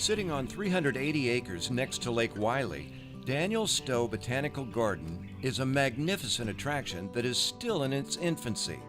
Sitting on 380 acres next to Lake Wylie, Daniel Stowe Botanical Garden is a magnificent attraction that is still in its infancy.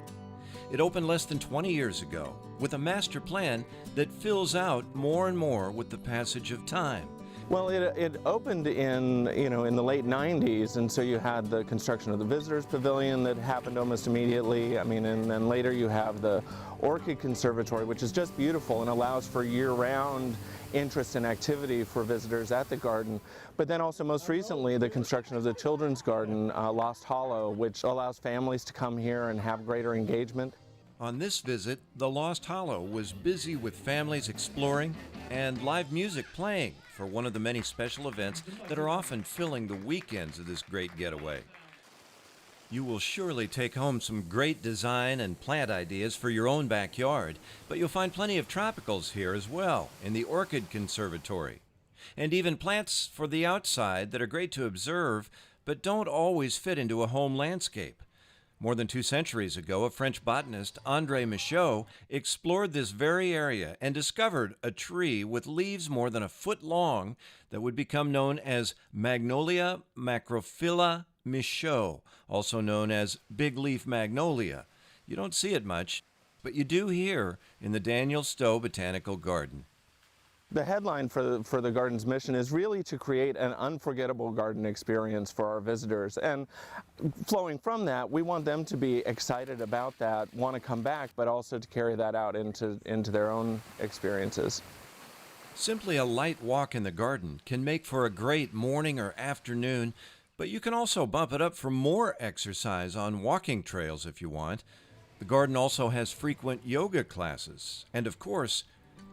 It opened less than 20 years ago with a master plan that fills out more and more with the passage of time. Well, it opened in the late 90s, and so you had the construction of the Visitors Pavilion that happened almost immediately. And then later you have the Orchid Conservatory, which is just beautiful and allows for year-round interest and activity for visitors at the garden. But then also most recently the construction of the Children's Garden, Lost Hollow, which allows families to come here and have greater engagement. On this visit, the Lost Hollow was busy with families exploring and live music playing for one of the many special events that are often filling the weekends of this great getaway. You will surely take home some great design and plant ideas for your own backyard, but you'll find plenty of tropicals here as well in the Orchid Conservatory. And even plants for the outside that are great to observe, but don't always fit into a home landscape. More than 2 centuries ago, a French botanist, André Michaux, explored this very area and discovered a tree with leaves more than a foot long that would become known as Magnolia macrophylla Michaux, also known as big leaf magnolia. You don't see it much, but you do here in the Daniel Stowe Botanical Garden. The headline for the garden's mission is really to create an unforgettable garden experience for our visitors, and flowing from that, we want them to be excited about that, want to come back, but also to carry that out into their own experiences. Simply a light walk in the garden can make for a great morning or afternoon, but you can also bump it up for more exercise on walking trails if you want. The garden also has frequent yoga classes, and of course,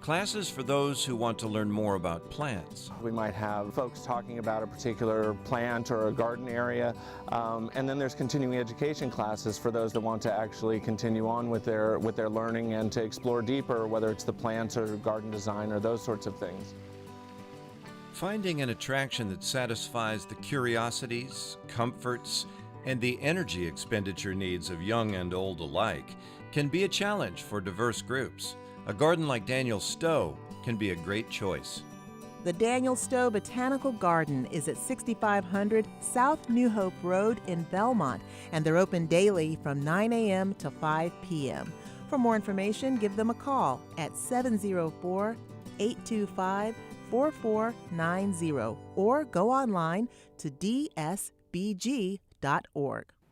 classes for those who want to learn more about plants. We might have folks talking about a particular plant or a garden area, and then there's continuing education classes for those that want to actually continue on with their learning and to explore deeper, whether it's the plants or garden design or those sorts of things. Finding an attraction that satisfies the curiosities, comforts, and the energy expenditure needs of young and old alike can be a challenge for diverse groups. A garden like Daniel Stowe can be a great choice. The Daniel Stowe Botanical Garden is at 6500 South New Hope Road in Belmont, and they're open daily from 9 a.m. to 5 p.m. For more information, give them a call at 704-825-4490 or go online to dsbg.org.